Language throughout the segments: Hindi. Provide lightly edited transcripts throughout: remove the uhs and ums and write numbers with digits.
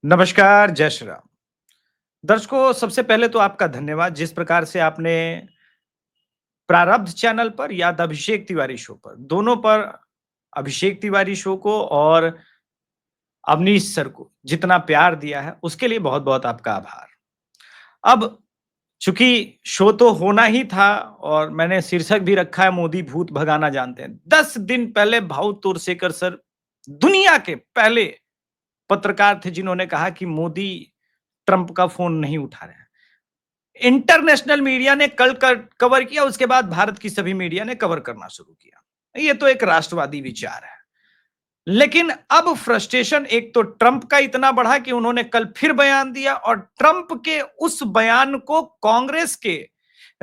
नमस्कार, जय श्री राम। दर्शकों, सबसे पहले तो आपका धन्यवाद जिस प्रकार से आपने प्रारब्ध चैनल पर या द अभिषेक तिवारी शो पर, दोनों पर अभिषेक तिवारी शो को और अवनीश सर को जितना प्यार दिया है, उसके लिए बहुत-बहुत आपका आभार। अब चूँकि शो तो होना ही था और मैंने शीर्षक भी रखा है मोदी भूत भगाना जानते हैं। 10 दिन पहले भाऊ तोरसेकर सर दुनिया के पहले पत्रकार थे जिन्होंने कहा कि मोदी ट्रंप का फ़ोन नहीं उठा रहे हैं। इंटरनेशनल मीडिया ने कल कवर किया, उसके बाद भारत की सभी मीडिया ने कवर करना शुरू किया। ये तो एक राष्ट्रवादी विचार है। लेकिन अब फ्रस्ट्रेशन एक तो ट्रंप का इतना बढ़ा कि उन्होंने कल फिर बयान दिया और ट्रंप के उस बयान को कांग्रेस के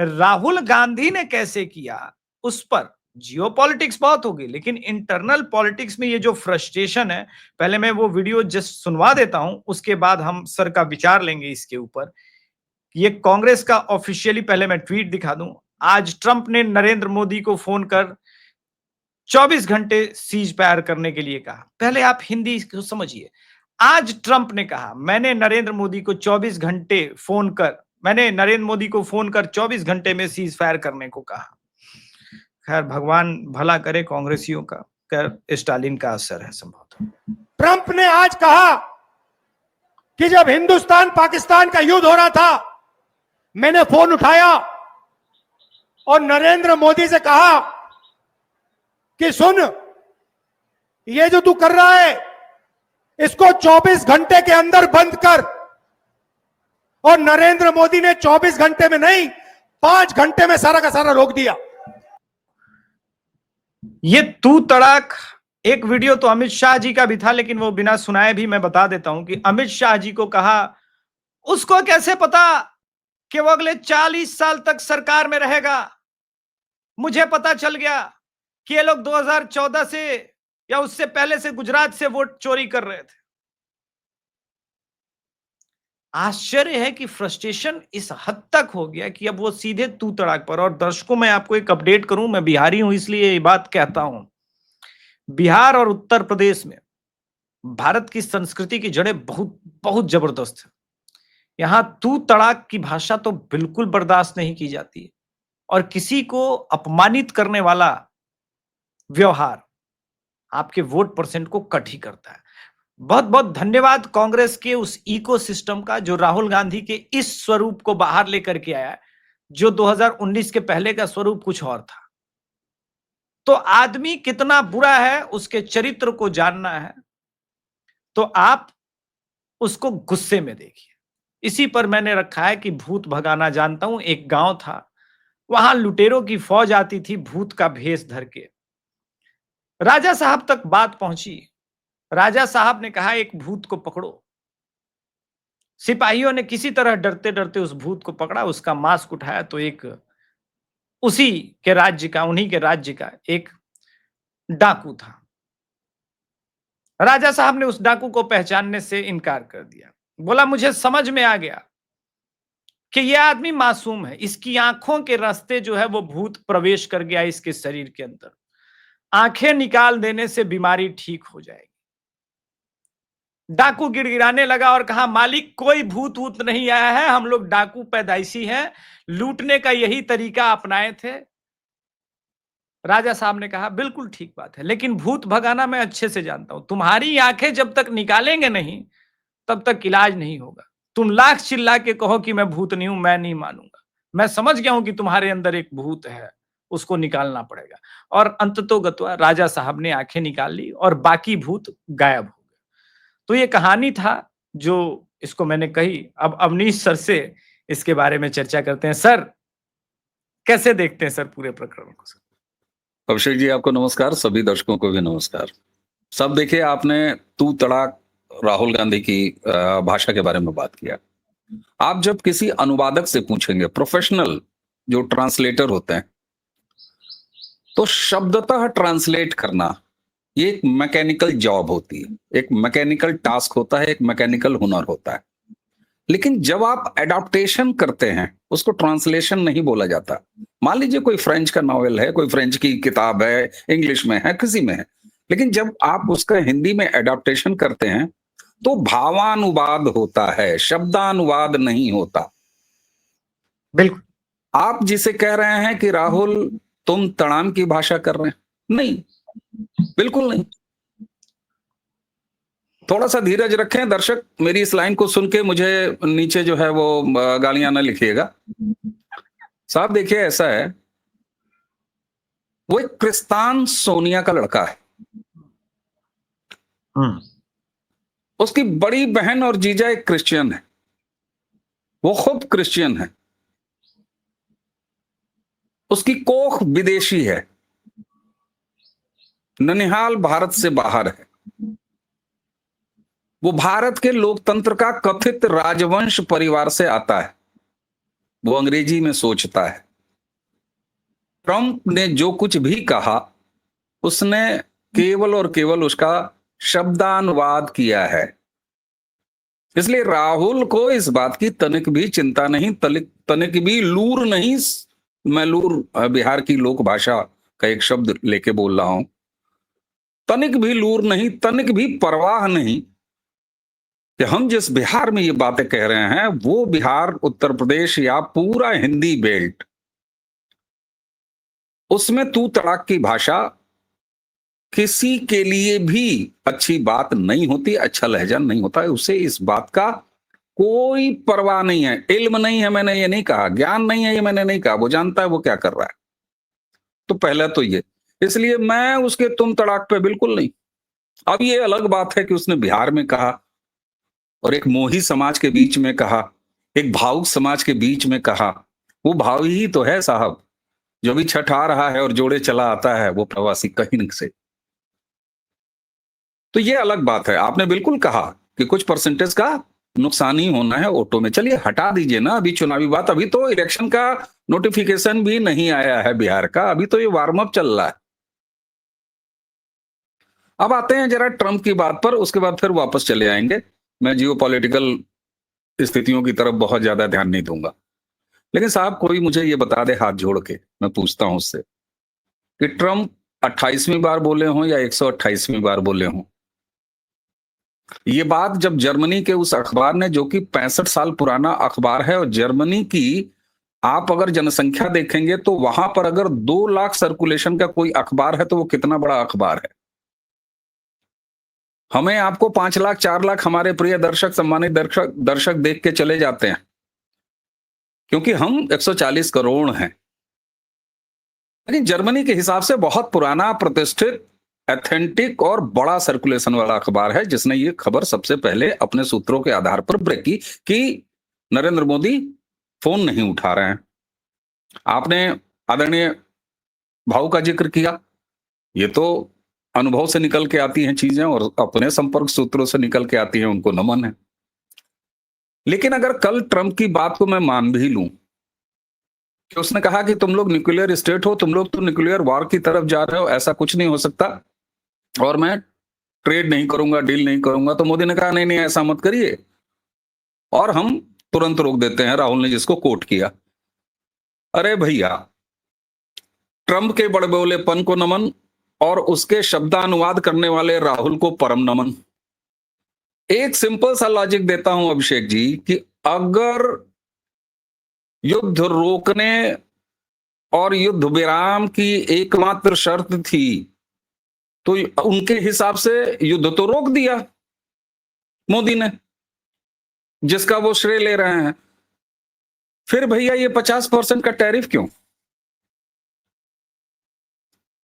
राहुल गांधी ने कैसे किया, उस पर जियोपॉलिटिक्स बहुत होगी, लेकिन इंटरनल पॉलिटिक्स में ये जो फ्रस्ट्रेशन है, पहले मैं वो वीडियो जस्ट सुनवा देता हूं, उसके बाद हम सर का विचार लेंगे इसके ऊपर। ये कांग्रेस का ऑफिशियली, पहले मैं ट्वीट दिखा दूं। आज ट्रंप ने नरेंद्र मोदी को फोन कर 24 घंटे सीज फायर करने के लिए कहा। पहले आप हिंदी को समझिए। आज ट्रंप ने कहा, मैंने नरेंद्र मोदी को 24 24 घंटे में सीज फायर करने को कहा। खैर, भगवान भला करे कांग्रेसियों का, खैर स्टालिन का असर है संभवतः। ट्रंप ने आज कहा कि जब हिंदुस्तान पाकिस्तान का युद्ध हो रहा था, मैंने फोन उठाया और नरेंद्र मोदी से कहा कि सुन, ये जो तू कर रहा है इसको 24 घंटे के अंदर बंद कर। और नरेंद्र मोदी ने 24 घंटे में नहीं, 5 घंटे में सारा का सारा रोक दिया। ये तू तड़ाक एक वीडियो तो अमित शाह जी का भी था, लेकिन वो बिना सुनाए भी मैं बता देता हूं कि अमित शाह जी को कहा, उसको कैसे पता कि वो अगले 40 साल तक सरकार में रहेगा। मुझे पता चल गया कि ये लोग 2014 से या उससे पहले से गुजरात से वोट चोरी कर रहे थे। आश्चर्य है कि फ्रस्ट्रेशन इस हद तक हो गया कि अब वो सीधे तू तड़ाक पर। और दर्शकों, मैं आपको एक अपडेट करूं, मैं बिहारी हूं इसलिए ये बात कहता हूं। बिहार और उत्तर प्रदेश में भारत की संस्कृति की जड़ें बहुत बहुत जबरदस्त है। यहां तू तड़ाक की भाषा तो बिल्कुल बर्दाश्त नहीं की जाती है और किसी को अपमानित करने वाला व्यवहार आपके वोट परसेंट को कट ही करता है। बहुत बहुत धन्यवाद कांग्रेस के उस इकोसिस्टम का जो राहुल गांधी के इस स्वरूप को बाहर लेकर के आया, जो 2019 के पहले का स्वरूप कुछ और था। तो आदमी कितना बुरा है उसके चरित्र को जानना है तो आप उसको गुस्से में देखिए। इसी पर मैंने रखा है कि भूत भगाना जानता हूं। एक गांव था, वहां लुटेरों की फौज आती थी भूत का भेष धर के। राजा साहब तक बात पहुंची। राजा साहब ने कहा, एक भूत को पकड़ो। सिपाहियों ने किसी तरह डरते डरते उस भूत को पकड़ा, उसका मास्क उठाया तो एक उन्हीं के राज्य का एक डाकू था। राजा साहब ने उस डाकू को पहचानने से इनकार कर दिया। बोला, मुझे समझ में आ गया कि यह आदमी मासूम है, इसकी आंखों के रास्ते जो है वो भूत प्रवेश कर गया इसके शरीर के अंदर। आंखें निकाल देने से बीमारी ठीक हो जाएगी। डाकू गिड़गिड़ाने लगा और कहा, मालिक कोई भूत वूत नहीं आया है, हम लोग डाकू पैदाइशी हैं, लूटने का यही तरीका अपनाए थे। राजा साहब ने कहा, बिल्कुल ठीक बात है, लेकिन भूत भगाना मैं अच्छे से जानता हूं। तुम्हारी आंखें जब तक निकालेंगे नहीं तब तक इलाज नहीं होगा। तुम लाख चिल्ला के कहो कि मैं भूत नहीं हूं, मैं नहीं मानूंगा। मैं समझ गया हूं कि तुम्हारे अंदर एक भूत है, उसको निकालना पड़ेगा। और अंततोगत्वा राजा साहब ने आंखें निकाल ली और बाकी भूत गायब हो गए। तो ये कहानी था जो इसको मैंने कही। अब अवनीश सर से इसके बारे में चर्चा करते हैं। सर, कैसे देखते हैं सर पूरे प्रकरण को? सर अभिषेक जी, आपको नमस्कार, सभी दर्शकों को भी नमस्कार। सब देखिए, आपने तू तड़ाक राहुल गांधी की भाषा के बारे में बात किया। आप जब किसी अनुवादक से पूछेंगे, प्रोफेशनल जो ट्रांसलेटर होते हैं, तो शब्दतः ट्रांसलेट करना ये एक मैकेनिकल जॉब होती है, एक मैकेनिकल टास्क होता है, एक मैकेनिकल हुनर होता है। लेकिन जब आप एडाप्टेशन करते हैं, उसको ट्रांसलेशन नहीं बोला जाता। मान लीजिए कोई फ्रेंच का नॉवेल है, कोई फ्रेंच की किताब है, इंग्लिश में है, किसी में है, लेकिन जब आप उसका हिंदी में एडाप्टेशन करते हैं तो भावानुवाद होता है, शब्दानुवाद नहीं होता। बिल्कुल। आप जिसे कह रहे हैं कि राहुल तुम तड़ाम की भाषा कर रहे हैं, नहीं, बिल्कुल नहीं। थोड़ा सा धीरज रखें दर्शक, मेरी इस लाइन को सुन के मुझे नीचे जो है वो गालियां ना लिखिएगा साहब। देखिए ऐसा है, वो एक क्रिस्तान सोनिया का लड़का है, उसकी बड़ी बहन और जीजा एक क्रिश्चियन है, वो खुद क्रिश्चियन है, उसकी कोख विदेशी है, ननिहाल भारत से बाहर है, वो भारत के लोकतंत्र का कथित राजवंश परिवार से आता है, वो अंग्रेजी में सोचता है। ट्रंप ने जो कुछ भी कहा उसने केवल और केवल उसका शब्दानुवाद किया है। इसलिए राहुल को इस बात की तनिक भी चिंता नहीं, तनिक भी लूर नहीं। मैं लूर बिहार की लोक भाषा का एक शब्द लेके बोल रहा हूं। तनिक भी लूर नहीं, तनिक भी परवाह नहीं कि हम जिस बिहार में ये बातें कह रहे हैं वो बिहार, उत्तर प्रदेश या पूरा हिंदी बेल्ट, उसमें तू तड़ाक की भाषा किसी के लिए भी अच्छी बात नहीं होती, अच्छा लहजा नहीं होता है। उसे इस बात का कोई परवाह नहीं है, इल्म नहीं है, मैंने ये नहीं कहा, ज्ञान नहीं है ये मैंने नहीं कहा, वो जानता है वो क्या कर रहा है। तो पहला तो ये, इसलिए मैं उसके तुम तड़ाक पे बिल्कुल नहीं। अब ये अलग बात है कि उसने बिहार में कहा और एक मोही समाज के बीच में कहा, एक भावुक समाज के बीच में कहा। वो भावी ही तो है साहब, जो भी छठ आ रहा है और जोड़े चला आता है वो प्रवासी कहीं से। तो ये अलग बात है। आपने बिल्कुल कहा कि कुछ परसेंटेज का नुकसान ही होना है ऑटो में, चलिए हटा दीजिए ना, अभी चुनावी बात, अभी तो इलेक्शन का नोटिफिकेशन भी नहीं आया है बिहार का, अभी तो ये वार्म अप चल रहा है। अब आते हैं जरा ट्रंप की बात पर, उसके बाद फिर वापस चले आएंगे। मैं जियोपॉलिटिकल स्थितियों की तरफ बहुत ज्यादा ध्यान नहीं दूंगा। लेकिन साहब कोई मुझे ये बता दे हाथ जोड़ के, मैं पूछता हूं उससे कि ट्रंप 28वीं बार बोले हों या 128वीं बार बोले हों, ये बात जब जर्मनी के उस अखबार ने, जो कि 65 साल पुराना अखबार है, और जर्मनी की आप अगर जनसंख्या देखेंगे तो वहां पर अगर 2 लाख सर्कुलेशन का कोई अखबार है तो वो कितना बड़ा अखबार है। हमें आपको 5 लाख 4 लाख हमारे प्रिय दर्शक, सम्मानित दर्शक देख के चले जाते हैं, क्योंकि हम 140 करोड़ हैं। लेकिन जर्मनी के हिसाब से बहुत पुराना, प्रतिष्ठित, एथेंटिक और बड़ा सर्कुलेशन वाला अखबार है, जिसने ये खबर सबसे पहले अपने सूत्रों के आधार पर ब्रेक की कि नरेंद्र मोदी फोन नहीं उठा रहे हैं। आपने आदरणीय भाऊ का जिक्र किया, ये तो अनुभव से निकल के आती हैं चीजें और अपने संपर्क सूत्रों से निकल के आती हैं, उनको नमन है। लेकिन अगर कल ट्रंप की बात को मैं मान भी लूं कि उसने कहा कि तुम लोग न्यूक्लियर स्टेट हो, तुम लोग तो न्यूक्लियर वॉर की तरफ जा रहे हो, ऐसा कुछ नहीं हो सकता और मैं ट्रेड नहीं करूंगा, डील नहीं करूंगा, तो मोदी ने कहा नहीं नहीं ऐसा मत करिए, और हम तुरंत रोक देते हैं, राहुल ने जिसको कोट किया। अरे भैया, ट्रंप के बड़बोलेपन को नमन और उसके शब्दानुवाद करने वाले राहुल को परम नमन। एक सिंपल सा लॉजिक देता हूं अभिषेक जी, कि अगर युद्ध रोकने और युद्ध विराम की एकमात्र शर्त थी तो उनके हिसाब से युद्ध तो रोक दिया मोदी ने, जिसका वो श्रेय ले रहे हैं। फिर भैया ये 50% का टैरिफ क्यों?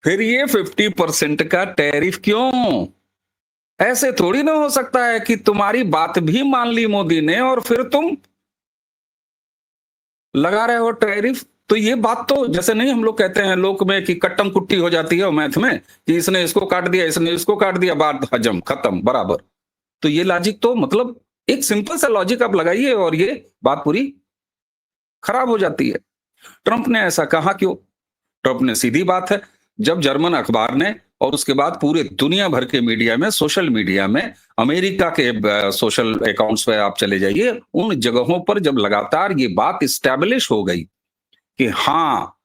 फिर ये 50% का टैरिफ क्यों? ऐसे थोड़ी ना हो सकता है कि तुम्हारी बात भी मान ली मोदी ने और फिर तुम लगा रहे हो टैरिफ। तो ये बात तो जैसे नहीं, हम लोग कहते हैं लोक में कि कट्टम कुट्टी हो जाती है मैथ में, कि इसने इसको काट दिया, इसने इसको काट दिया, बात हजम खत्म बराबर। तो ये लॉजिक तो मतलब एक सिंपल सा लॉजिक आप लगाइए और ये बात पूरी खराब हो जाती है। ट्रंप ने ऐसा कहा क्यों? ट्रंप ने सीधी बात है, जब जर्मन अखबार ने और उसके बाद पूरे दुनिया भर के मीडिया में, सोशल मीडिया में, अमेरिका के सोशल अकाउंट्स पे आप चले जाइए, उन जगहों पर जब लगातार ये बात स्टैब्लिश हो गई कि हाँ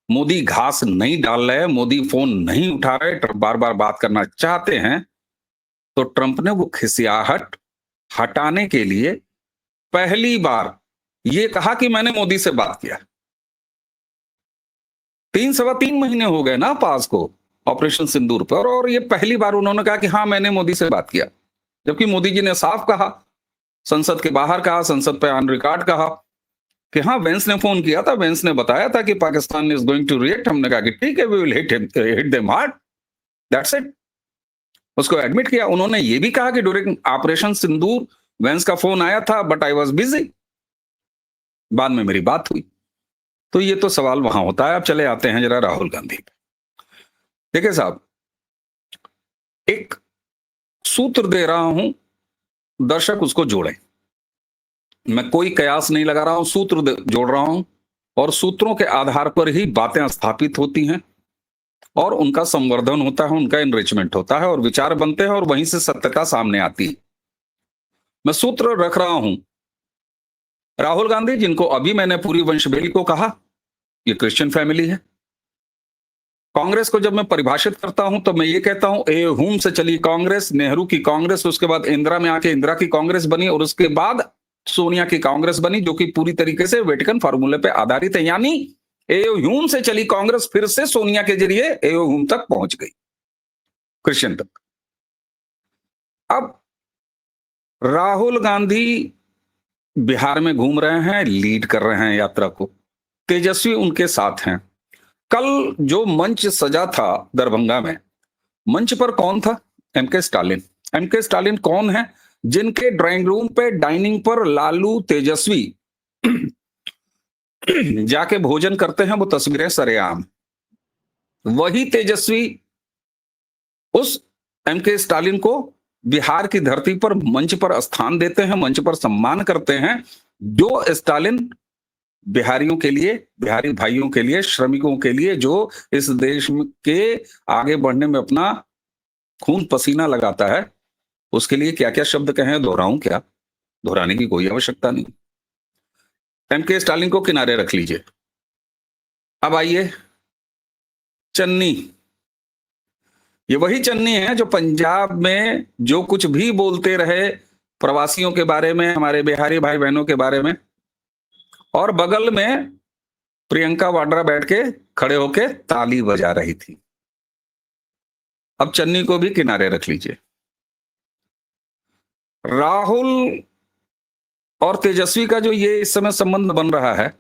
मोदी घास नहीं डाल रहे, मोदी फोन नहीं उठा रहे, ट्रंप बार बार बात करना चाहते हैं, तो ट्रंप ने वो खिसियाहट हटाने के लिए पहली बार ये कहा कि मैंने मोदी से बात किया। 3 सवा 3 महीने हो गए ना पास को ऑपरेशन सिंदूर पर, और ये पहली बार उन्होंने कहा कि हाँ मैंने मोदी से बात किया, जबकि मोदी जी ने साफ कहा, संसद के बाहर कहा, संसद पे ऑन रिकॉर्ड कहा कि हाँ वेंस ने फोन किया था, वेंस ने बताया था कि Pakistan is going to react. हमने कहा कि ठीक है, we will hit them hard, that's it. उसको एडमिट किया। उन्होंने ये भी कहा कि ड्यूरिंग ऑपरेशन सिंदूर वेंस का फोन आया था बट आई वाज बिजी, बाद में मेरी बात हुई। तो ये तो सवाल वहां होता है। अब चले आते हैं जरा राहुल गांधी। देखिए साहब, एक सूत्र दे रहा हूं, दर्शक उसको जोड़ें। मैं कोई कयास नहीं लगा रहा हूं, सूत्र जोड़ रहा हूं, और सूत्रों के आधार पर ही बातें स्थापित होती हैं और उनका संवर्धन होता है, उनका एनरिचमेंट होता है और विचार बनते हैं और वहीं से सत्यता सामने आती है। मैं सूत्र रख रहा हूं, राहुल गांधी, जिनको अभी मैंने पूरी वंशवेली को कहा, ये क्रिश्चियन फैमिली है। कांग्रेस को जब मैं परिभाषित करता हूं तो मैं ये कहता हूं, ए हुम से चली कांग्रेस, नेहरू की कांग्रेस, उसके बाद इंदिरा में आके इंदिरा की कांग्रेस बनी और उसके बाद सोनिया की कांग्रेस बनी, जो कि पूरी तरीके से वेटिकन फार्मूले पे आधारित है। यानी एओ ह्यूम से चली कांग्रेस फिर से सोनिया के जरिए एओ ह्यूम तक पहुंच गई, क्रिश्चियन तक। अब राहुल गांधी बिहार में घूम रहे हैं, लीड कर रहे हैं यात्रा को, तेजस्वी उनके साथ हैं। कल जो मंच सजा था दरभंगा में, मंच पर कौन था? MK Stalin. एमके स्टालिन कौन है? जिनके ड्राइंग रूम पे, डाइनिंग पर लालू, तेजस्वी जाके भोजन करते हैं, वो तस्वीरें सरेआम। वही तेजस्वी उस एमके स्टालिन को बिहार की धरती पर मंच पर स्थान देते हैं, मंच पर सम्मान करते हैं, जो स्टालिन बिहारियों के लिए, बिहारी भाइयों के लिए, श्रमिकों के लिए, जो इस देश के आगे बढ़ने में अपना खून पसीना लगाता है, उसके लिए क्या क्या शब्द कहें, दोहराऊं क्या? दोहराने की कोई आवश्यकता नहीं। एमके स्टालिन को किनारे रख लीजिए। अब आइए चन्नी। ये वही चन्नी है जो पंजाब में जो कुछ भी बोलते रहे प्रवासियों के बारे में, हमारे बिहारी भाई बहनों के बारे में, और बगल में प्रियंका वाड्रा बैठ के खड़े होके ताली बजा रही थी। अब चन्नी को भी किनारे रख लीजिए। राहुल और तेजस्वी का जो ये इस समय संबंध बन रहा है,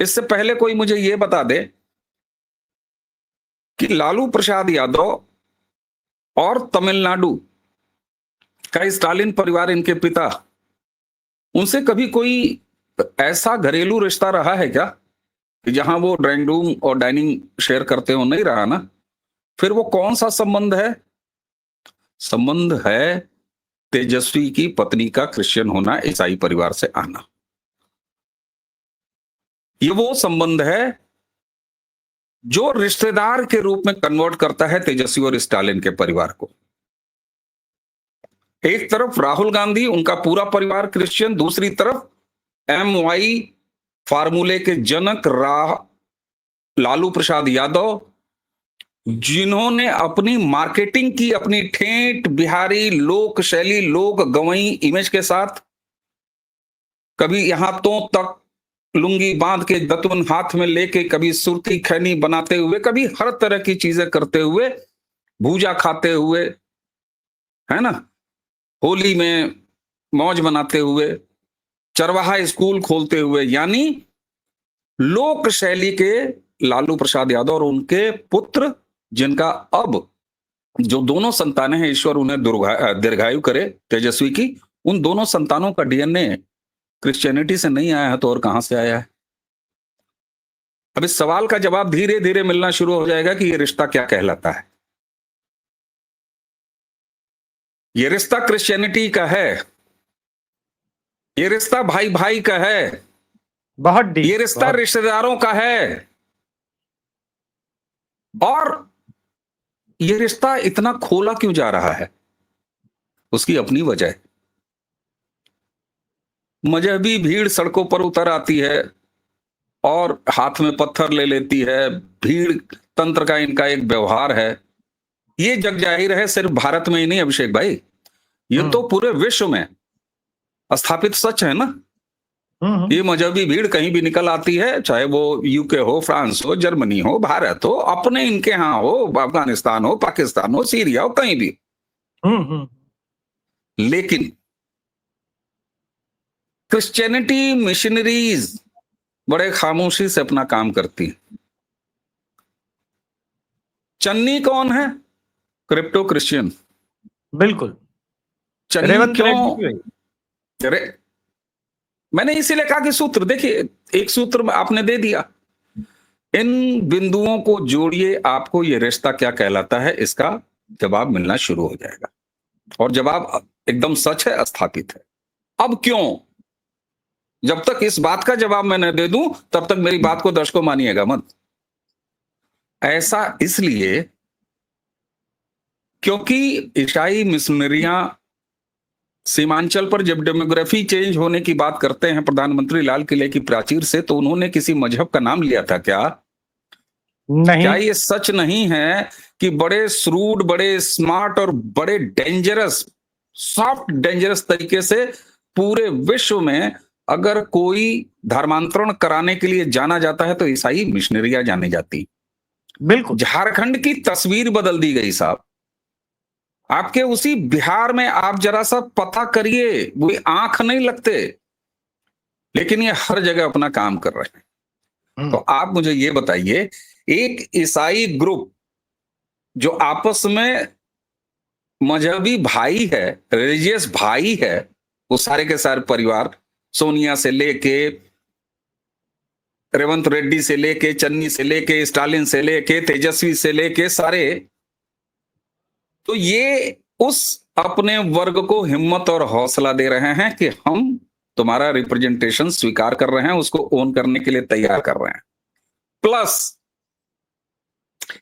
इससे पहले कोई मुझे ये बता दे कि लालू प्रसाद यादव और तमिलनाडु का स्टालिन परिवार, इनके पिता, उनसे कभी कोई ऐसा घरेलू रिश्ता रहा है क्या कि जहां वो ड्राइंग रूम और डाइनिंग शेयर करते हो? नहीं रहा ना। फिर वो कौन सा संबंध है? संबंध है तेजस्वी की पत्नी का क्रिश्चियन होना, ईसाई परिवार से आना। ये वो संबंध है जो रिश्तेदार के रूप में कन्वर्ट करता है तेजस्वी और स्टालिन के परिवार को। एक तरफ राहुल गांधी, उनका पूरा परिवार क्रिश्चियन, दूसरी तरफ MY फार्मूले के जनक लालू प्रसाद यादव, जिन्होंने अपनी मार्केटिंग की, अपनी ठेठ बिहारी लोक शैली, लोक गवई इमेज के साथ, कभी यहां तो तक लुंगी बांध के दतवन हाथ में लेके, कभी सुरती खैनी बनाते हुए, कभी हर तरह की चीजें करते हुए, भूजा खाते हुए, है ना, होली में मौज मनाते हुए, चरवाहा स्कूल खोलते हुए, यानी लोक शैली के लालू प्रसाद यादव और उनके पुत्र, जिनका अब जो दोनों संतानें हैं, ईश्वर उन्हें दीर्घायु करे, तेजस्वी की, उन दोनों संतानों का DNA क्रिश्चियनिटी से नहीं आया है तो और कहां से आया है? अब इस सवाल का जवाब धीरे धीरे मिलना शुरू हो जाएगा कि ये रिश्ता क्या कहलाता है। ये रिश्ता क्रिश्चियनिटी का है, ये रिश्ता भाई भाई का है, बहुत डीप, ये रिश्ता रिश्तेदारों का है, और ये रिश्ता इतना खोला क्यों जा रहा है? उसकी अपनी वजह है। मजहबी भीड़ सड़कों पर उतर आती है और हाथ में पत्थर ले लेती है। भीड़ तंत्र का इनका एक व्यवहार है। ये जग जाहिर है, सिर्फ भारत में ही नहीं अभिषेक भाई, ये तो पूरे विश्व में स्थापित सच है ना। हम्म। ये मजहबी भीड़ कहीं भी निकल आती है, चाहे वो यूके हो, फ्रांस हो, जर्मनी हो, भारत हो, अपने इनके यहाँ हो, अफगानिस्तान हो, पाकिस्तान हो, सीरिया हो, कहीं भी। हम्म। लेकिन क्रिश्चियनिटी मिशनरीज बड़े खामोशी से अपना काम करती है। चन्नी कौन है? Crypto Christian. बिल्कुल। चन्नी रेवंत रेड्डी क्यों? की वही। अरे मैंने इसीलिए कहा कि सूत्र देखिए, एक सूत्र आपने दे दिया, इन बिंदुओं को जोड़िए, आपको ये रिश्ता क्या कहलाता है इसका जवाब मिलना शुरू हो जाएगा। और जवाब एकदम सच है, स्थापित है। अब क्यों? जब तक इस बात का जवाब मैं न दे दूं तब तक मेरी बात को दर्शकों मानिएगा मत। ऐसा इसलिए क्योंकि ईसाई मिशनरियां सीमांचल पर जब डेमोग्राफी चेंज होने की बात करते हैं प्रधानमंत्री लाल किले की प्राचीर से, तो उन्होंने किसी मजहब का नाम लिया था क्या? नहीं। क्या ये सच नहीं है कि बड़े श्रूड, बड़े स्मार्ट और बड़े डेंजरस, सॉफ्ट डेंजरस तरीके से पूरे विश्व में अगर कोई धर्मांतरण कराने के लिए जाना जाता है तो ईसाई मिशनरियां जानी जाती। बिल्कुल। झारखंड की तस्वीर बदल दी गई साहब। आपके उसी बिहार में आप जरा सा पता करिए, वो आंख नहीं लगते, लेकिन ये हर जगह अपना काम कर रहे हैं। तो आप मुझे ये बताइए, एक ईसाई ग्रुप जो आपस में मजहबी भाई है, रिलीजियस भाई है, वो सारे के सारे परिवार, सोनिया से लेके रेवंत रेड्डी से लेके, चन्नी से लेके, स्टालिन से लेके, तेजस्वी से लेके सारे, तो ये उस अपने वर्ग को हिम्मत और हौसला दे रहे हैं कि हम तुम्हारा रिप्रेजेंटेशन स्वीकार कर रहे हैं, उसको ओन करने के लिए तैयार कर रहे हैं। प्लस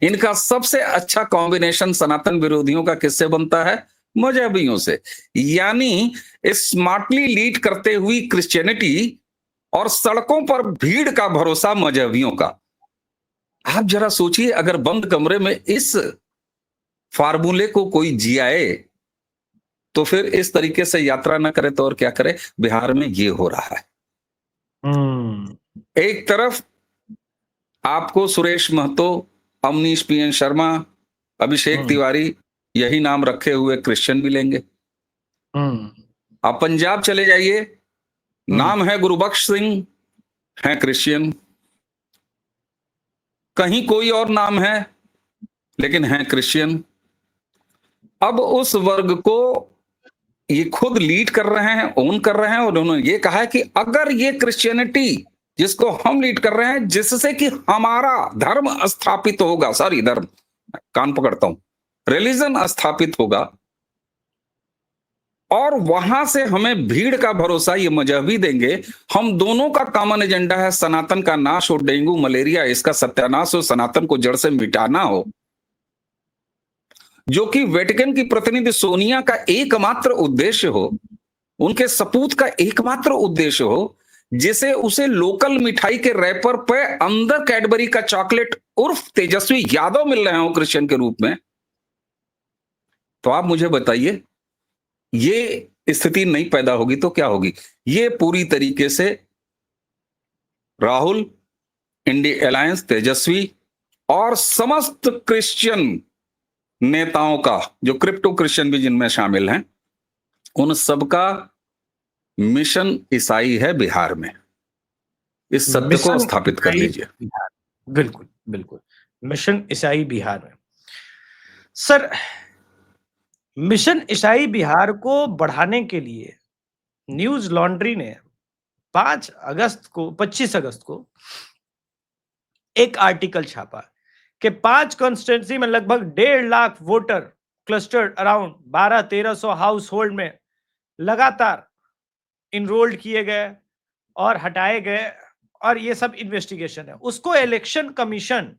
इनका सबसे अच्छा कॉम्बिनेशन सनातन विरोधियों का किससे बनता है? मजहबियों से। यानी स्मार्टली लीड करते हुई क्रिश्चियनिटी और सड़कों पर भीड़ का भरोसा मजहबियों का। आप जरा सोचिए, अगर बंद कमरे में इस फार्मूले को कोई जियाए तो फिर इस तरीके से यात्रा न करे तो और क्या करे। बिहार में ये हो रहा है। एक तरफ आपको सुरेश महतो, अमनीश पीएन शर्मा, अभिषेक तिवारी, यही नाम रखे हुए क्रिश्चियन मिलेंगे। आप पंजाब चले जाइए, नाम है गुरुबख्श सिंह, है क्रिश्चियन। कहीं कोई और नाम है लेकिन है क्रिश्चियन। अब उस वर्ग को ये खुद लीड कर रहे हैं, ओन कर रहे हैं, और उन्होंने ये कहा है कि अगर ये क्रिश्चियनिटी जिसको हम लीड कर रहे हैं, जिससे कि हमारा धर्म स्थापित होगा, सॉरी धर्म, कान पकड़ता हूं, रिलीजन स्थापित होगा, और वहां से हमें भीड़ का भरोसा ये मजहबी देंगे। हम दोनों का कॉमन एजेंडा है सनातन का नाश हो, डेंगू मलेरिया इसका सत्यानाश हो, सनातन को जड़ से मिटाना हो, जो कि वेटिकन की प्रतिनिधि सोनिया का एकमात्र उद्देश्य हो, उनके सपूत का एकमात्र उद्देश्य हो, जिसे उसे लोकल मिठाई के रैपर पे अंदर कैडबरी का चॉकलेट उर्फ तेजस्वी यादव मिल रहे हो क्रिश्चियन के रूप में। तो आप मुझे बताइए, ये स्थिति नहीं पैदा होगी तो क्या होगी? ये पूरी तरीके से राहुल, इंडिया अलायंस, तेजस्वी और समस्त क्रिश्चियन नेताओं का, जो क्रिप्टो क्रिश्चियन भी जिनमें शामिल हैं, उन सबका मिशन ईसाई है बिहार में। इस सत्य को स्थापित कर लीजिए। बिल्कुल बिल्कुल, मिशन ईसाई बिहार में। सर, मिशन ईसाई बिहार को बढ़ाने के लिए न्यूज लॉन्ड्री ने 25 अगस्त को एक आर्टिकल छापा कि 5 कॉन्स्टिट्यूंसी में लगभग 1.5 lakh voter clustered around 1200-1300 house hold में लगातार इनरोल्ड किए गए और हटाए गए, और ये सब इन्वेस्टिगेशन है। उसको इलेक्शन कमीशन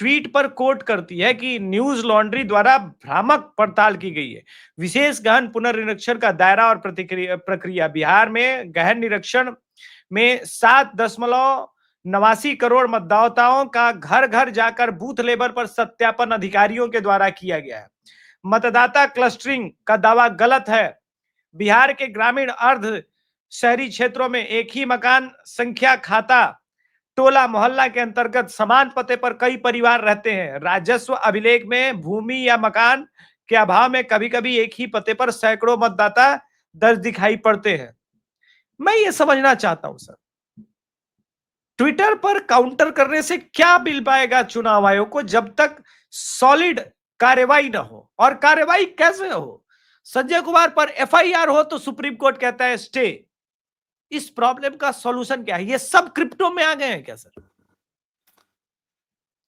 ट्वीट पर कोट करती है कि न्यूज लॉन्ड्री द्वारा भ्रामक पड़ताल की गई है। विशेष गहन पुनर्निरीक्षण का दायरा और प्रक्रिया। बिहार में गहन निरीक्षण में 7.89 करोड़ मतदाताओं का घर घर जाकर बूथ लेवल पर सत्यापन अधिकारियों के द्वारा किया गया है। मतदाता क्लस्टरिंग का दावा गलत है। बिहार के ग्रामीण अर्ध शहरी क्षेत्रों में एक ही मकान संख्या, खाता, टोला मोहल्ला के अंतर्गत समान पते पर कई परिवार रहते हैं। राजस्व अभिलेख में भूमि या मकान के अभाव में कभी कभी एक ही पते पर सैकड़ों मतदाता दर्ज दिखाई पड़ते हैं। मैं ये समझना चाहता हूं सर, ट्विटर पर काउंटर करने से क्या मिल पाएगा चुनाव आयोग को जब तक सॉलिड कार्रवाई ना हो? और कार्रवाई कैसे हो? संजय कुमार पर एफआईआर हो तो सुप्रीम कोर्ट कहता है स्टे। इस प्रॉब्लम का सॉल्यूशन क्या है? ये सब क्रिप्टो में आ गए हैं क्या सर?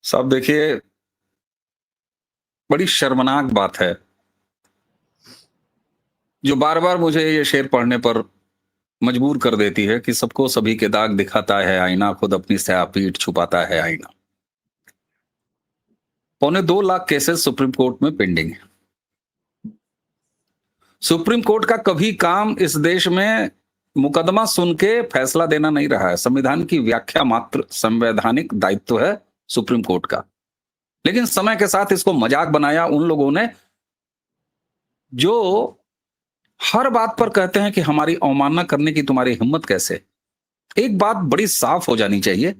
साहब देखिए, बड़ी शर्मनाक बात है जो बार बार मुझे ये शेर पढ़ने पर मजबूर कर देती है कि सबको सभी के दाग दिखाता है आईना, खुद अपनी स्यापीठ छुपाता है आईना। 2.25 लाख केसेस सुप्रीम कोर्ट में पेंडिंग है। सुप्रीम कोर्ट का कभी काम इस देश में मुकदमा सुन के फैसला देना नहीं रहा है। संविधान की व्याख्या मात्र संवैधानिक दायित्व है सुप्रीम कोर्ट का, लेकिन समय के साथ इसको मजाक बनाया उन लोगों ने जो हर बात पर कहते हैं कि हमारी अवमानना करने की तुम्हारी हिम्मत कैसे। एक बात बड़ी साफ हो जानी चाहिए,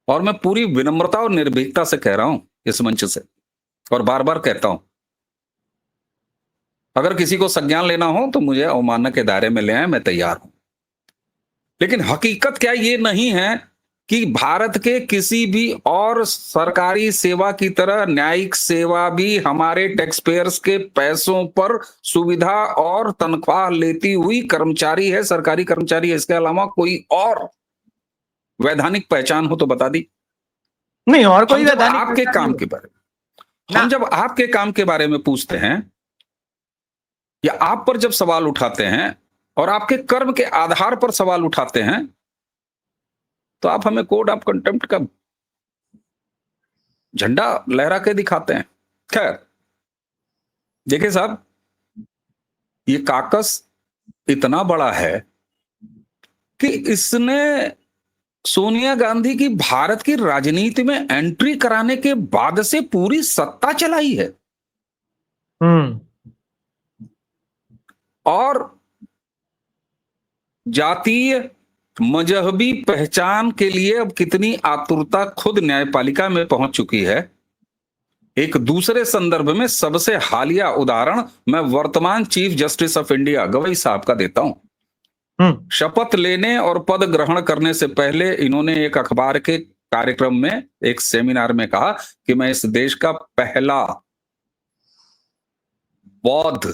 और मैं पूरी विनम्रता और निर्भीकता से कह रहा हूं इस मंच से, और बार बार कहता हूं, अगर किसी को संज्ञान लेना हो तो मुझे अवमानना के दायरे में ले आए, मैं तैयार हूं। लेकिन हकीकत क्या ये नहीं है कि भारत के किसी भी और सरकारी सेवा की तरह न्यायिक सेवा भी हमारे टैक्स पेयर्स के पैसों पर सुविधा और तनख्वाह लेती हुई कर्मचारी है, सरकारी कर्मचारी है। इसके अलावा कोई और वैधानिक पहचान हो तो बता दी। नहीं, और कोई आपके काम के बारे में, हम जब आपके काम के बारे में पूछते हैं या आप पर जब सवाल उठाते हैं और आपके कर्म के आधार पर सवाल उठाते हैं, तो आप हमें कोड ऑफ कंटेम्प्ट का झंडा लहरा के दिखाते हैं। खैर देखिए साहब, ये काकस इतना बड़ा है कि इसने सोनिया गांधी की भारत की राजनीति में एंट्री कराने के बाद से पूरी सत्ता चलाई है। और जातीय मजहबी पहचान के लिए अब कितनी आतुरता खुद न्यायपालिका में पहुंच चुकी है। एक दूसरे संदर्भ में सबसे हालिया उदाहरण मैं वर्तमान chief justice of India Gavai साहब का देता हूं। शपथ लेने और पद ग्रहण करने से पहले इन्होंने एक अखबार के कार्यक्रम में, एक सेमिनार में कहा कि मैं इस देश का पहला बौद्ध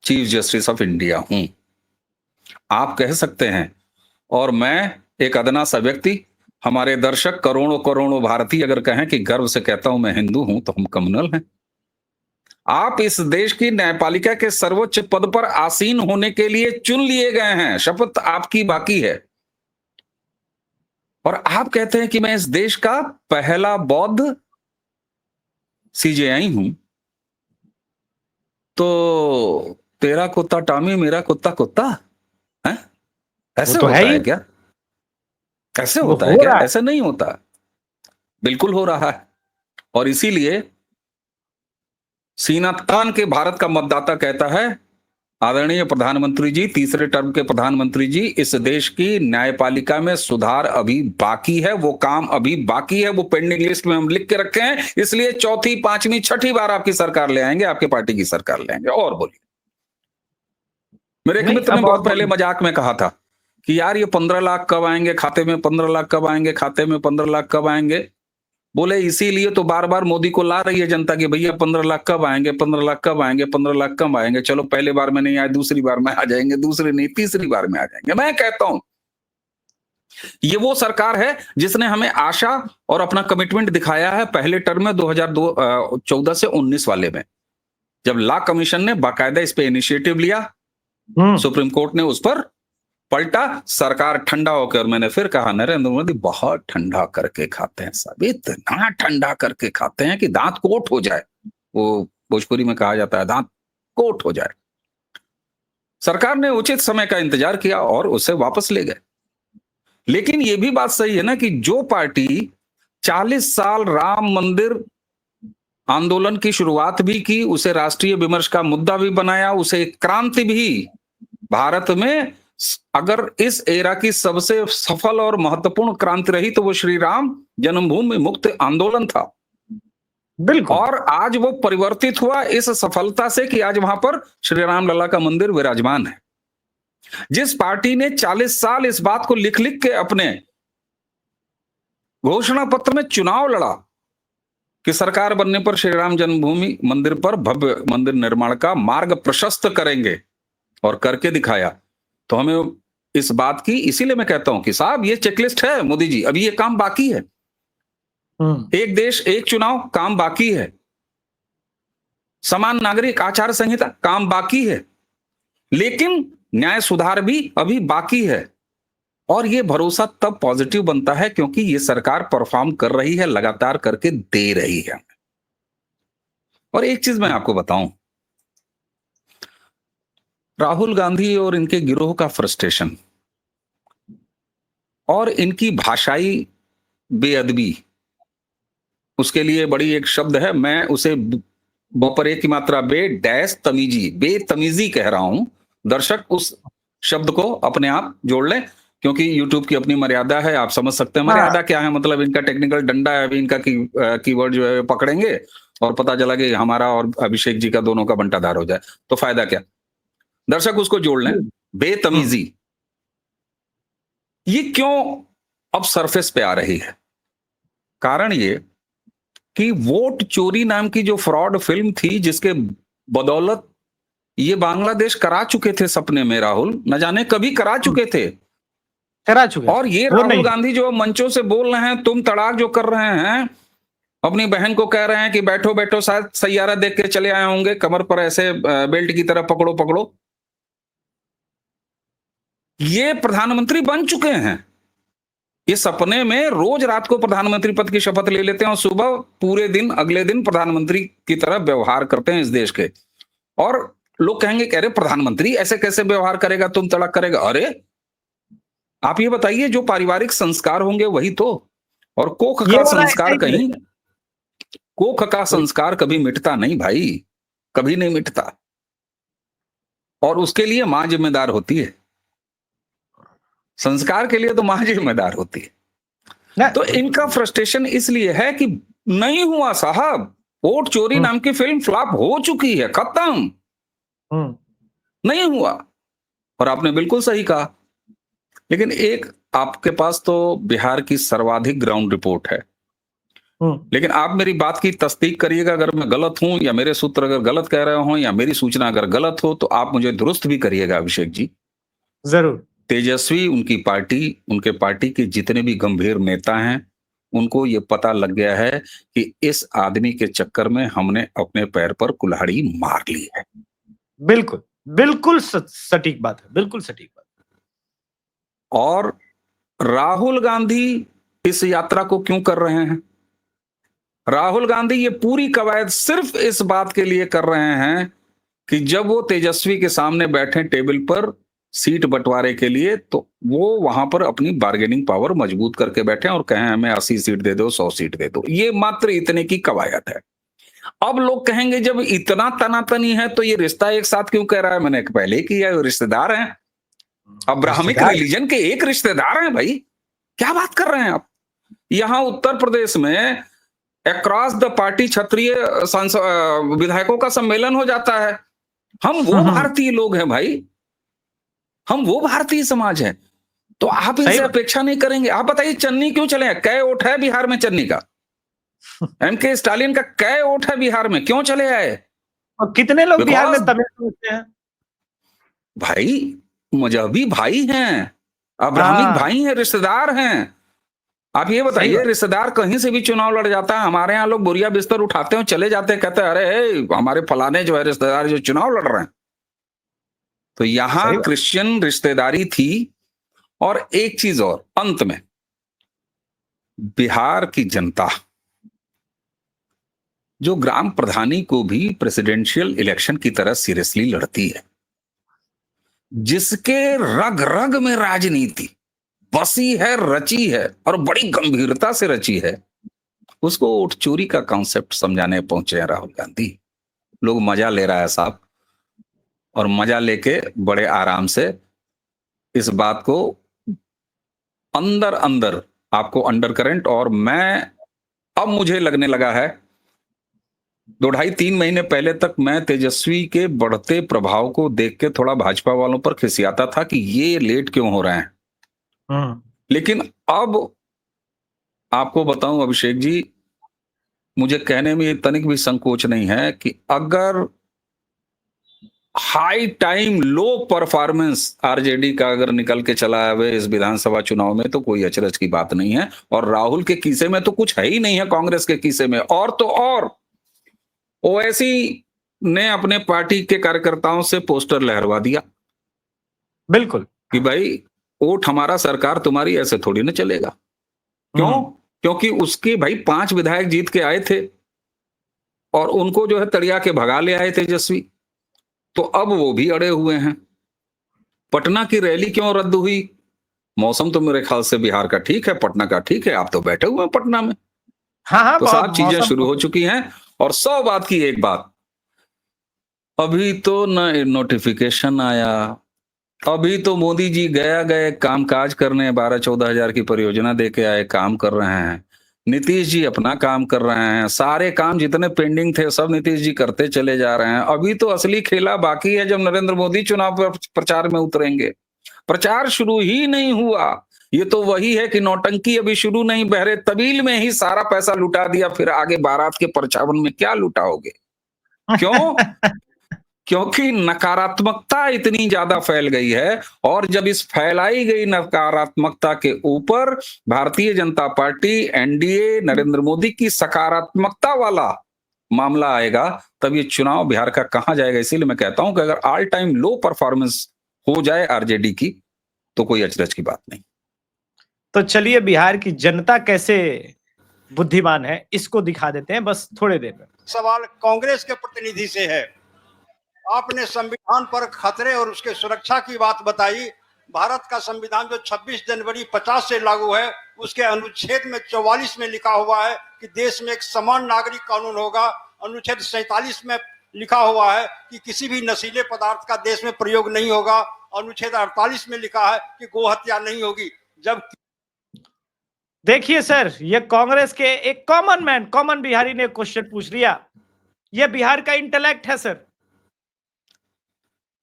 चीफ जस्टिस ऑफ इंडिया हूं। आप कह सकते हैं, और मैं एक अदना सा व्यक्ति, हमारे दर्शक करोड़ों करोड़ों भारतीय अगर कहें कि गर्व से कहता हूं मैं हिंदू हूं, तो हम कम्युनल हैं। आप इस देश की न्यायपालिका के सर्वोच्च पद पर आसीन होने के लिए चुन लिए गए हैं, शपथ आपकी बाकी है, और आप कहते हैं कि मैं इस देश का पहला बौद्ध सीजेआई हूं। तो तेरा कुत्ता टॉमी, मेरा कुत्ता कुत्ता है? ऐसे होता है क्या? कैसे होता है क्या? ऐसे नहीं होता। बिल्कुल हो रहा है। और इसीलिए सीना तान के भारत का मतदाता कहता है, आदरणीय प्रधानमंत्री जी, तीसरे टर्म के प्रधानमंत्री जी, इस देश की न्यायपालिका में सुधार अभी बाकी है, वो काम अभी बाकी है, वो पेंडिंग लिस्ट में हम लिख के रखे हैं। इसलिए चौथी, पांचवी, छठी बार आपकी सरकार ले आएंगे, आपके पार्टी की सरकार ले आएंगे। और बोलिए। मेरे एक मित्र ने बहुत पहले मजाक में कहा था कि यार ये 15 लाख कब आएंगे खाते में, 15 लाख कब आएंगे खाते में, 15 लाख कब आएंगे। बोले इसीलिए तो बार बार मोदी को ला रही है जनता कि भैया 15 लाख कब आएंगे, 15 लाख कब आएंगे, 15 लाख कब आएंगे। चलो पहले बार में नहीं आए, दूसरी बार में आ जाएंगे, दूसरी नहीं तीसरी बार में आ जाएंगे। मैं कहता हूं ये वो सरकार है जिसने हमें आशा और अपना कमिटमेंट दिखाया है पहले टर्म में 2014 से 19 वाले में, जब लॉ कमीशन ने बाकायदा इस पे इनिशिएटिव लिया, सुप्रीम कोर्ट ने उस पर पलटा, सरकार ठंडा होकर, मैंने फिर कहा नरेंद्र मोदी बहुत ठंडा करके खाते हैं साहब, इतना ठंडा करके खाते हैं कि दांत कोट हो जाए। वो भोजपुरी में कहा जाता है दांत कोट हो जाए। सरकार ने उचित समय का इंतजार किया और उसे वापस ले गए। लेकिन यह भी बात सही है ना कि जो पार्टी 40 साल राम मंदिर आंदोलन की शुरुआत भी की, उसे राष्ट्रीय विमर्श का मुद्दा भी बनाया, उसे क्रांति भी भारत में अगर इस एरा की सबसे सफल और महत्वपूर्ण क्रांति रही तो वो श्री राम जन्मभूमि मुक्ति आंदोलन था। बिल्कुल। और आज वो परिवर्तित हुआ इस सफलता से कि आज वहां पर श्री राम लला का मंदिर विराजमान है। जिस पार्टी ने 40 साल इस बात को लिख लिख के अपने घोषणा पत्र में चुनाव लड़ा कि सरकार बनने पर श्री राम जन्मभूमि मंदिर पर भव्य मंदिर निर्माण का मार्ग प्रशस्त करेंगे और करके दिखाया, तो हमें इस बात की, इसीलिए मैं कहता हूं कि साहब ये चेकलिस्ट है मोदी जी, अभी ये काम बाकी है। एक देश एक चुनाव काम बाकी है, समान नागरिक आचार संहिता काम बाकी है, लेकिन न्याय सुधार भी अभी बाकी है। और ये भरोसा तब पॉजिटिव बनता है क्योंकि ये सरकार परफॉर्म कर रही है, लगातार करके दे रही है। और एक चीज मैं आपको बताऊं, राहुल गांधी और इनके गिरोह का फ्रस्ट्रेशन और इनकी भाषाई बेअदबी, उसके लिए बड़ी एक शब्द है, मैं उसे बपरे की मात्रा बेतमीजी कह रहा हूं। दर्शक उस शब्द को अपने आप जोड़ लें, क्योंकि YouTube की अपनी मर्यादा है, आप समझ सकते हैं मर्यादा क्या है। मतलब इनका टेक्निकल डंडा है, अभी इनका कीवर्ड जो है पकड़ेंगे और पता चला कि हमारा और अभिषेक जी का दोनों का बंटाधार हो जाए, तो फायदा क्या। दर्शक उसको जोड़ लें, बेतमीजी। ये क्यों अब सरफेस पे आ रही है? कारण ये कि वोट चोरी नाम की जो फ्रॉड फिल्म थी, जिसके बदौलत ये बांग्लादेश करा चुके थे सपने में, राहुल न जाने कभी करा चुके थे। और ये राहुल गांधी जो मंचों से बोल रहे हैं, तुम तड़ाक जो कर रहे हैं, अपनी बहन को कह रहे हैं कि बैठो बैठो, शायद सैयारा देख के चले आए होंगे, कमर पर ऐसे बेल्ट की तरह पकड़ो पकड़ो। ये प्रधानमंत्री बन चुके हैं। ये सपने में रोज रात को प्रधानमंत्री पद की शपथ ले लेते हैं और सुबह पूरे दिन अगले दिन प्रधानमंत्री की तरह व्यवहार करते हैं इस देश के। और लोग कहेंगे कह रहे प्रधानमंत्री ऐसे कैसे व्यवहार करेगा, तुम तड़क करेगा। अरे आप ये बताइए, जो पारिवारिक संस्कार होंगे वही तो। और कोख का संस्कार कहीं, कोख का संस्कार कभी मिटता नहीं भाई, कभी नहीं मिटता। और उसके लिए मां जिम्मेदार होती है, संस्कार के लिए तो मां जिम्मेदार होती है। तो इनका फ्रस्ट्रेशन इसलिए है कि नहीं हुआ साहब, वोट चोरी नाम की फिल्म फ्लॉप हो चुकी है, खत्म, नहीं हुआ। और आपने बिल्कुल सही कहा, लेकिन एक आपके पास तो बिहार की सर्वाधिक ग्राउंड रिपोर्ट है, लेकिन आप मेरी बात की तस्दीक करिएगा, अगर मैं गलत हूं या मेरे सूत्र अगर गलत कह रहे हो या मेरी सूचना अगर गलत हो तो आप मुझे दुरुस्त भी करिएगा अभिषेक जी। जरूर। तेजस्वी, उनकी पार्टी, उनके पार्टी के जितने भी गंभीर नेता हैं, उनको ये पता लग गया है कि इस आदमी के चक्कर में हमने अपने पैर पर कुल्हाड़ी मार ली है। बिल्कुल बिल्कुल सटीक बात है, बिल्कुल सटीक बात। और राहुल गांधी इस यात्रा को क्यों कर रहे हैं? राहुल गांधी ये पूरी कवायद सिर्फ इस बात के लिए कर रहे हैं कि जब वो तेजस्वी के सामने बैठे टेबल पर सीट बंटवारे के लिए, तो वो वहां पर अपनी बार्गेनिंग पावर मजबूत करके बैठे और कहें हमें 80 सीट दे दो, 100 सीट दे दो। ये मात्र इतने की कवायद है। अब लोग कहेंगे जब इतना तनातनी है तो ये रिश्ता एक साथ क्यों कह रहा है? मैंने पहले किया, रिश्तेदार हैं, अब्राहमिक रिलीजन के एक रिश्तेदार हैं भाई, क्या बात कर रहे हैं आप? यहां उत्तर प्रदेश में अक्रॉस द पार्टी क्षत्रिय विधायकों का सम्मेलन हो जाता है। हम वो भारतीय लोग हैं भाई, हम वो भारतीय समाज है, तो आप इनसे अपेक्षा नहीं करेंगे? आप बताइए चन्नी क्यों चले? कै वोट है बिहार में चन्नी का? एमके स्टालिन का कै वोट है बिहार में, क्यों चले आए? और कितने लोग बिहार में तमिल समझते हैं? भाई मजहबी भाई हैं, अब्राहमिक भाई हैं, रिश्तेदार हैं। आप ये बताइए, रिश्तेदार कहीं से भी चुनाव लड़ जाता है, हमारे यहाँ लोग बोरिया बिस्तर उठाते हैं, चले जाते हैं, कहते हैं अरे हमारे फलाने जो है रिश्तेदार जो चुनाव लड़ रहे हैं। तो यहां क्रिश्चियन रिश्तेदारी थी। और एक चीज और अंत में, बिहार की जनता जो ग्राम प्रधानी को भी प्रेसिडेंशियल इलेक्शन की तरह सीरियसली लड़ती है, जिसके रग रग में राजनीति बसी है, रची है और बड़ी गंभीरता से रची है, उसको वोट चोरी का कॉन्सेप्ट समझाने पहुंचे हैं राहुल गांधी। लोग मजा ले रहा है साहब, और मजा लेके बड़े आराम से इस बात को अंदर अंदर आपको अंडर करंट, और मैं अब मुझे लगने लगा है 2-2.5-3 महीने पहले तक मैं तेजस्वी के बढ़ते प्रभाव को देख के थोड़ा भाजपा वालों पर खिसियाता था कि ये लेट क्यों हो रहे हैं। लेकिन अब आपको बताऊं अभिषेक जी, मुझे कहने में तनिक भी संकोच नहीं है कि अगर हाई टाइम लो परफॉर्मेंस आरजेडी का अगर निकल के चला है इस विधानसभा चुनाव में, तो कोई अचरज की बात नहीं है। और राहुल के कीसे में तो कुछ है ही नहीं है कांग्रेस के कीसे में। और तो और ओवैसी ने अपने पार्टी के कार्यकर्ताओं से पोस्टर लहरवा दिया बिल्कुल कि भाई वोट हमारा, सरकार तुम्हारी, ऐसे थोड़ी ना चलेगा। क्यों? क्योंकि उसके भाई 5 विधायक जीत के आए थे और उनको जो है तड़िया के भगा ले आए तेजस्वी, तो अब वो भी अड़े हुए हैं। पटना की रैली क्यों रद्द हुई? मौसम तो मेरे ख्याल से बिहार का ठीक है, पटना का ठीक है, आप तो बैठे हुए हैं पटना में। हाँ तो सब चीजें शुरू हो चुकी हैं। और 100 बात की एक बात, अभी तो न नोटिफिकेशन आया, अभी तो मोदी जी गए कामकाज करने, 12-14 हजार की परियोजना दे के आए, काम कर रहे हैं। नीतीश जी अपना काम कर रहे हैं, सारे काम जितने पेंडिंग थे सब नीतीश जी करते चले जा रहे हैं। अभी तो असली खेला बाकी है, जब नरेंद्र मोदी चुनाव प्रचार में उतरेंगे। प्रचार शुरू ही नहीं हुआ। ये तो वही है कि नौटंकी अभी शुरू नहीं, बहरे तबील में ही सारा पैसा लुटा दिया, फिर आगे बारात के परछावन में क्या लुटाओगे? क्यों? क्योंकि नकारात्मकता इतनी ज्यादा फैल गई है। और जब इस फैलाई गई नकारात्मकता के ऊपर भारतीय जनता पार्टी, एनडीए, नरेंद्र मोदी की सकारात्मकता वाला मामला आएगा, तब ये चुनाव बिहार का कहां जाएगा। इसीलिए मैं कहता हूं कि अगर ऑल टाइम लो परफॉर्मेंस हो जाए आरजेडी की, तो कोई अचरज की बात नहीं। तो चलिए बिहार की जनता कैसे बुद्धिमान है, इसको दिखा देते हैं बस थोड़े देर में। सवाल कांग्रेस के प्रतिनिधि से है। आपने संविधान पर खतरे और उसके सुरक्षा की बात बताई। भारत का संविधान जो 26 जनवरी 50 से लागू है, उसके अनुच्छेद में 44 में लिखा हुआ है कि देश में एक समान नागरिक कानून होगा। अनुच्छेद 47 में लिखा हुआ है कि किसी भी नशीले पदार्थ का देश में प्रयोग नहीं होगा। अनुच्छेद 48 में लिखा है कि गो हत्या नहीं होगी। जब देखिए सर, ये कांग्रेस के एक कॉमन मैन, कॉमन बिहारी ने क्वेश्चन पूछ लिया। ये बिहार का इंटेलेक्ट है सर।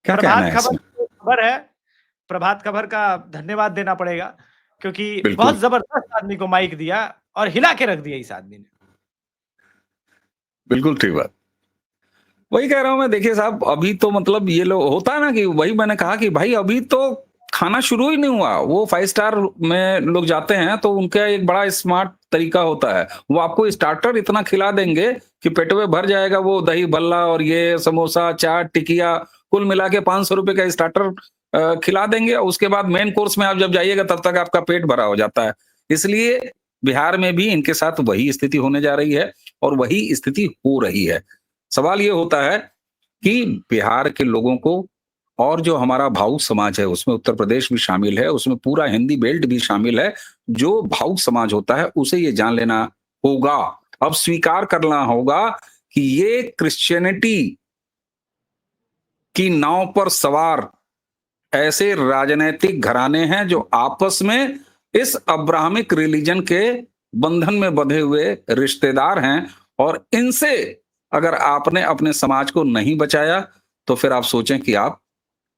क्या प्रभात खबर है, प्रभात खबर का धन्यवाद देना पड़ेगा, क्योंकि बहुत जबरदस्त आदमी को माइक दिया और हिला के रख दिया इस आदमी ने। बिल्कुल ठीक बात, वही कह रहा हूं मैं। देखिए साहब, अभी तो मतलब ये लोग होता है ना कि वही मैंने कहा कि भाई अभी तो खाना शुरू ही नहीं हुआ। वो 5 स्टार में लोग जाते हैं तो उनका एक बड़ा स्मार्ट तरीका होता है, वो आपको स्टार्टर इतना खिला देंगे कि पेट में भर जाएगा। वो दही भल्ला और ये समोसा, चाट, टिकिया, कुल मिला के 500 रुपए का स्टार्टर खिला देंगे। उसके बाद मेन कोर्स में आप जब जाइएगा तब तक आपका पेट भरा हो जाता है। इसलिए बिहार में भी इनके साथ वही स्थिति होने जा रही है और वही स्थिति हो रही है। सवाल ये होता है कि बिहार के लोगों को, और जो हमारा भावुक समाज है उसमें उत्तर प्रदेश भी शामिल है, उसमें पूरा हिंदी बेल्ट भी शामिल है, जो भावुक समाज होता है उसे ये जान लेना होगा, अब स्वीकार करना होगा कि ये क्रिश्चियनिटी की नाव पर सवार ऐसे राजनीतिक घराने हैं जो आपस में इस अब्राहमिक रिलीजन के बंधन में बंधे हुए रिश्तेदार हैं। और इनसे अगर आपने अपने समाज को नहीं बचाया तो फिर आप सोचें कि आप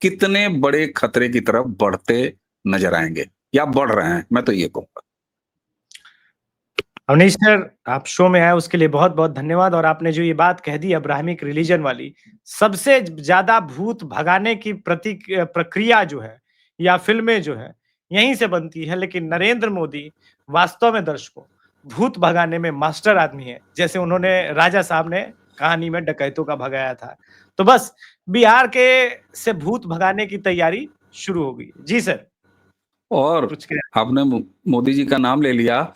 कितने बड़े खतरे की तरफ बढ़ते नजर आएंगे या बढ़ रहे हैं। मैं तो ये कहूंगा। अवनीश सर, आप शो में आए उसके लिए बहुत बहुत धन्यवाद। और आपने जो ये बात कह दी अब्राहमिक रिलीजन वाली, सबसे ज्यादा भूत भगाने की प्रक्रिया जो है या फिल्में जो है यहीं से बनती है। लेकिन नरेंद्र मोदी वास्तव में दर्शकों भूत भगाने में मास्टर आदमी है। जैसे उन्होंने राजा साहब ने कहानी में डकैतों का भगाया था, तो बस बिहार के से भूत भगाने की तैयारी शुरू हो गई। जी सर। और आपने मोदी जी का नाम ले लिया,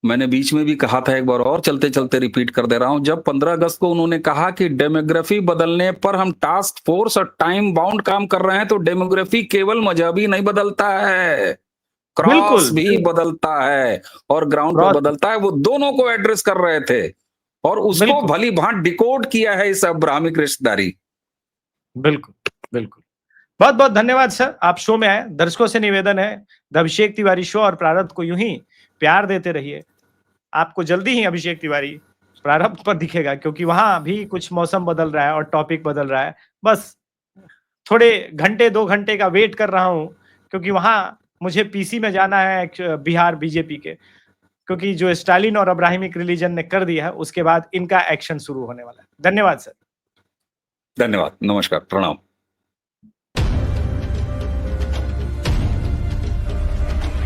मैंने बीच में भी कहा था एक बार और चलते चलते रिपीट कर दे रहा हूं। जब 15 अगस्त को उन्होंने कहा कि डेमोग्राफी बदलने पर हम टास्क फोर्स और टाइम बाउंड काम कर रहे हैं, तो डेमोग्राफी केवल मजहबी नहीं बदलता है, क्रॉस भी बदलता है और ग्राउंड पर बदलता है। वो दोनों को एड्रेस कर रहे थे और उसको भली भांत डिकोड किया है इस अब्राहमिक रिश्तेदारी। बिल्कुल बिल्कुल। बहुत बहुत धन्यवाद सर, आप शो में आए। दर्शकों से निवेदन है, द अभिषेक तिवारी शो और प्रारब्ध को यूं ही प्यार देते रहिए। आपको जल्दी ही अभिषेक तिवारी प्रारब्ध पर दिखेगा, क्योंकि वहां भी कुछ मौसम बदल रहा है और टॉपिक बदल रहा है। बस थोड़े घंटे 2 घंटे का वेट कर रहा हूं, क्योंकि वहां मुझे पीसी में जाना है बिहार बीजेपी के, क्योंकि जो स्टालिन और अब्राहिमिक रिलीजन ने कर दिया है उसके बाद इनका एक्शन शुरू होने वाला है। धन्यवाद सर। धन्यवाद, नमस्कार, प्रणाम।